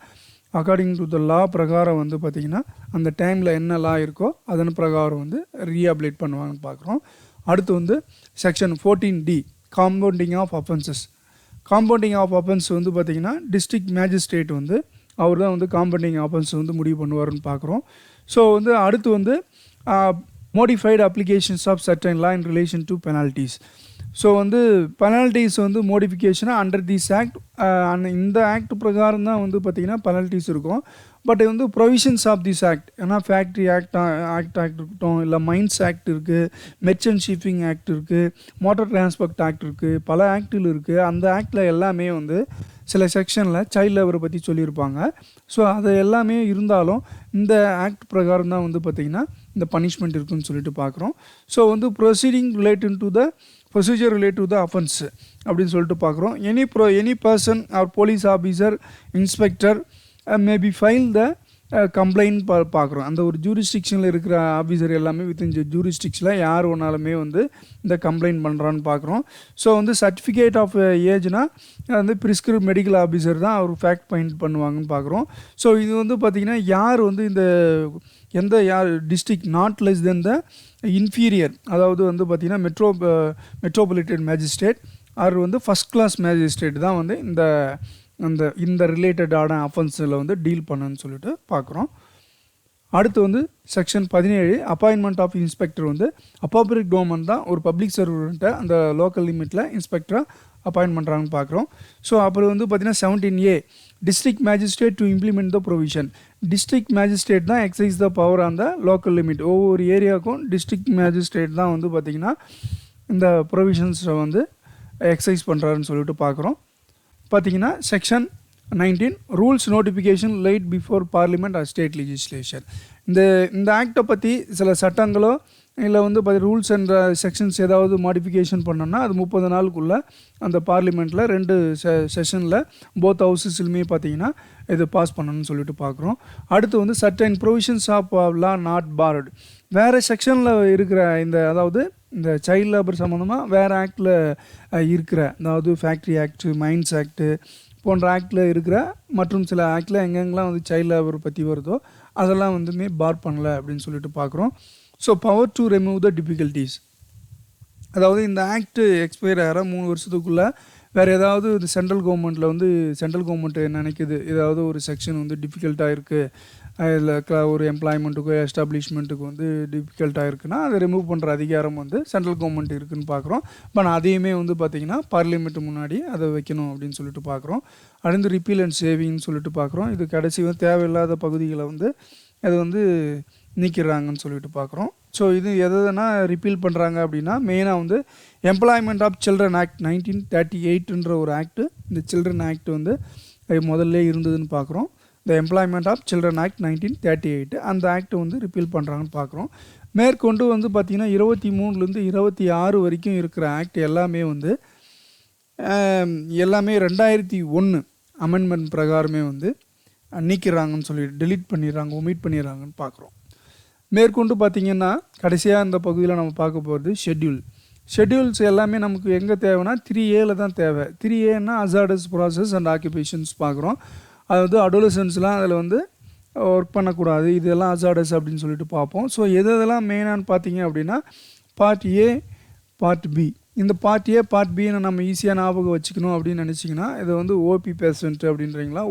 அக்கார்டிங் டு த லா பிரகாரம் வந்து பார்த்திங்கன்னா அந்த டைமில் என்ன லா இருக்கோ அதன் பிரகாரம் வந்து ரீஹாபிலேட் பண்ணுவாங்கன்னு பார்க்குறோம். அடுத்து வந்து section 14D compounding of offences. Compounding of offence வந்து பார்த்திங்கன்னா டிஸ்ட்ரிக்ட் மேஜிஸ்ட்ரேட் வந்து அவர் தான் வந்து காம்பவுண்டிங் அஃபென்ஸ் வந்து முடிவு பண்ணுவார்னு பார்க்குறோம். ஸோ வந்து அடுத்து வந்து modified applications of certain law in relation to penalties. So வந்து பெனால்ட்டிஸ் வந்து மோடிஃபிகேஷனாக அண்டர் திஸ் ஆக்ட் இந்த ஆக்ட் பிரகாரம் தான் வந்து பார்த்திங்கன்னா பெனால்ட்டிஸ் இருக்கும். பட் வந்து ப்ரொவிஷன்ஸ் ஆஃப் திஸ் ஆக்ட் ஏன்னா ஃபேக்ட்ரி ஆக்ட் இருக்கட்டும், இல்லை மைன்ஸ் ஆக்ட் இருக்குது, மெர்ச்சன்ட் ஷிப்பிங் ஆக்ட் இருக்குது, மோட்டார் டிரான்ஸ்போர்ட் ஆக்ட் இருக்குது, பல ஆக்டில் இருக்குது. அந்த ஆக்டில் எல்லாமே வந்து சில செக்ஷனில் சைல்டு லேபரை பற்றி சொல்லியிருப்பாங்க. ஸோ அது எல்லாமே இருந்தாலும் இந்த ஆக்ட் பிரகாரம் தான் வந்து பார்த்திங்கன்னா இந்த பனிஷ்மெண்ட் இருக்குன்னு சொல்லிட்டு பார்க்குறோம். ஸோ வந்து proceeding related to the procedure relate to the offence அப்படின்னு சொல்லிட்டு பார்க்குறோம். Any person or police officer inspector maybe file the complaint பார்க்குறோம். அந்த ஒரு ஜூரிஸ்டிக்ஷனில் இருக்கிற ஆஃபீஸர் எல்லாமே வித்தின் ஜூரிஸ்டிக்ஷனில் யார் ஒன்றாலுமே வந்து இந்த கம்ப்ளைண்ட் பண்ணுறான்னு பார்க்குறோம். ஸோ வந்து சர்டிஃபிகேட் ஆஃப் ஏஜ்னால் வந்து ப்ரிஸ்கிரிப் மெடிக்கல் ஆஃபீஸர் தான் அவர் ஃபேக்ட் பாயிண்ட் பண்ணுவாங்கன்னு பார்க்குறோம். ஸோ இது வந்து பார்த்திங்கன்னா யார் வந்து இந்த யார் district not less than the inferior, அதாவது வந்து பார்த்திங்கன்னா மெட்ரோபாலிட்டன் மேஜிஸ்ட்ரேட் ஆர் வந்து ஃபஸ்ட் கிளாஸ் மேஜிஸ்ட்ரேட் தான் வந்து இந்த ரிலேட்டடான அஃபென்ஸில் வந்து டீல் பண்ணுன்னு சொல்லிட்டு பார்க்குறோம். அடுத்து வந்து செக்ஷன் 17 அப்பாயின்மெண்ட் ஆஃப் இன்ஸ்பெக்டர் வந்து அப்பாப்ரேட் கவர்மெண்ட் தான் ஒரு பப்ளிக் சர்வெண்ட்டை அந்த லோக்கல் லிமிட்டில் இன்ஸ்பெக்டராக அப்பாயின்ட் பண்ணுறாங்கன்னு பார்க்குறோம். ஸோ அப்புறம் வந்து பார்த்திங்கன்னா 17A district magistrate to implement the provision. District magistrate தான் exercise the power on the local limit. ஒவ்வொரு ஏரியாவுக்கும் டிஸ்ட்ரிக்ட் மேஜிஸ்ட்ரேட் தான் வந்து பார்த்திங்கன்னா இந்த ப்ரொவிஷன்ஸை வந்து எக்ஸைஸ் பண்ணுறாருன்னு சொல்லிட்டு பார்க்குறோம். பார்த்திங்கன்னா section 19 rules notification light before parliament R state legislation. இந்த ஆக்டை பற்றி சில சட்டங்களோ இல்லை வந்து ரூல்ஸ் அண்ட் செக்ஷன்ஸ் ஏதாவது மாடிஃபிகேஷன் பண்ணோன்னா அது 30 நாளுக்குள்ளே அந்த பார்லிமெண்ட்டில் 2 செஷனில் போத் ஹவுசஸ்லுமே பார்த்தீங்கன்னா இது பாஸ் பண்ணணும்னு சொல்லிட்டு பார்க்குறோம். அடுத்து வந்து certain provisions of law not barred, வேறு செக்ஷனில் இருக்கிற அதாவது இந்த சைல்டு லேபர் சம்மந்தமாக வேறு ஆக்டில் இருக்கிற, அதாவது ஃபேக்ட்ரி ஆக்ட்டு, மைன்ஸ் ஆக்ட்டு போன்ற ஆக்டில் இருக்கிற மற்றும் சில ஆக்டில் எங்கெங்கெல்லாம் வந்து சைல்டு லேபர் பற்றி வருதோ அதெல்லாம் வந்துமே பார் பண்ணலை அப்படின்னு சொல்லிட்டு பார்க்குறோம். So power to remove the difficulties, அதாவது இந்த ஆக்ட் எக்ஸ்பயர் ஆகிற 3 வருஷத்துக்குள்ளே வேறு ஏதாவது இந்த சென்ட்ரல் கவர்மெண்ட்டில் வந்து சென்ட்ரல் கவர்மெண்ட் நினைக்குது ஏதாவது ஒரு செக்ஷன் வந்து டிஃபிகல்ட்டாக இருக்குது, இல்லை ஒரு எம்ப்ளாய்மெண்ட்டுக்கோ எஸ்டாப்ளிஷ்மெண்ட்டுக்கு வந்து டிஃபிகல்ட்டாக இருக்குன்னா அதை ரிமூவ் பண்ணுற அதிகாரம் வந்து சென்ட்ரல் கவர்மெண்ட் இருக்குதுன்னு பார்க்குறோம். பட் அதையுமே வந்து பார்த்திங்கன்னா பார்லிமெண்ட்டு முன்னாடி அதை வைக்கணும் அப்படின்னு சொல்லிட்டு பார்க்குறோம். அடுத்து ரிப்பீல் அண்ட் சேவிங்னு சொல்லிட்டு பார்க்குறோம். இது கடைசி வந்து தேவையில்லாத பகுதிகளை வந்து அது வந்து நீக்கிறாங்கன்னு சொல்லிட்டு பார்க்குறோம். ஸோ இது எதுனா ரிப்பீல் பண்ணுறாங்க அப்படின்னா மெயினாக வந்து எம்ப்ளாய்மெண்ட் ஆஃப் சில்ட்ரன் ஆக்ட் 1938ன்ற ஒரு ஆக்ட்டு, இந்த சில்ட்ரன் ஆக்ட் வந்து முதல்ல இருந்ததுன்னு பார்க்குறோம். இந்த எம்ப்ளாய்மெண்ட் ஆஃப் சில்ட்ரன் ஆக்ட் 1938 அந்த ஆக்ட்டை வந்து ரிப்பீல் பண்ணுறாங்கன்னு பார்க்குறோம். மேற்கொண்டு வந்து பார்த்திங்கன்னா 23லேருந்து 26 வரைக்கும் இருக்கிற ஆக்ட் எல்லாமே வந்து எல்லாமே 2001 அமெண்ட்மெண்ட் பிரகாரமே வந்து நீக்கிறாங்கன்னு சொல்லிட்டு டெலீட் பண்ணிடுறாங்க, ஒமிட் பண்ணிடுறாங்கன்னு பார்க்குறோம். மேற்கொண்டு பார்த்திங்கன்னா கடைசியாக இந்த பகுதியில் நம்ம பார்க்க போகிறது ஷெட்யூல்ஸ் எல்லாமே நமக்கு எங்கே தேவைன்னா 3A தான் தேவை. 3Aன்னா அசார்டஸ் ப்ராசஸ் அண்ட் ஆக்குபேஷன்ஸ் பார்க்குறோம். அதாவது அடோலசன்ஸ்லாம் அதில் வந்து ஒர்க் பண்ணக்கூடாது, இதெல்லாம் அசார்டஸ் அப்படின்னு சொல்லிட்டு பார்ப்போம். ஸோ எதெல்லாம் மெயினானு பார்த்தீங்க அப்படின்னா பார்ட் ஏ, பார்ட் பி. இந்த பார்ட் ஏ, பார்ட் பின்னு நம்ம ஈஸியாக ஞாபகம் வச்சுக்கணும் அப்படின்னு நினச்சிங்கன்னா இதை வந்து ஓபி பேஷண்ட் அப்படின்றீங்களா,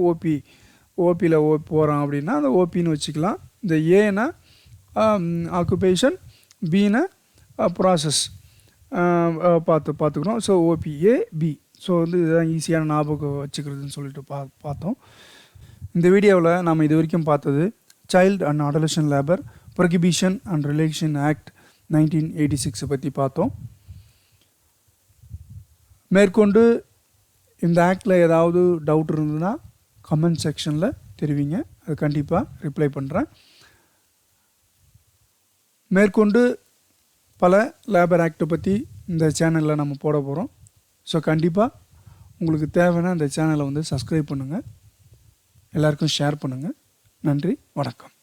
ஓபியில் போகிறோம் அப்படின்னா அந்த ஓபின்னு வச்சுக்கலாம். இந்த ஏனா ஆக்குபேஷன், பின்னா ப்ராசஸ் பார்த்துக்கிறோம். So OPA B. ஸோ வந்து இதுதான் ஈஸியான ஞாபகம் வச்சுக்கிறதுன்னு சொல்லிட்டு பார்த்தோம். இந்த வீடியோவில் நாம் இது வரைக்கும் பார்த்தது child and adolescent labour prohibition and relation act 1986 பற்றி பார்த்தோம். மேற்கொண்டு இந்த ஆக்டில் ஏதாவது டவுட் இருந்ததுன்னா கமெண்ட் செக்ஷனில் தெரிவிங்க, அது கண்டிப்பாக ரிப்ளை பண்ணுறேன். மேற்கொண்டு பல லேபர் ஆக்டை பற்றி இந்த சேனலில் நம்ம போட போகிறோம். ஸோ கண்டிப்பாக உங்களுக்கு தேவைன்னா இந்த சேனலை வந்து சப்ஸ்கிரைப் பண்ணுங்கள், எல்லாருக்கும் ஷேர் பண்ணுங்கள். நன்றி, வணக்கம்.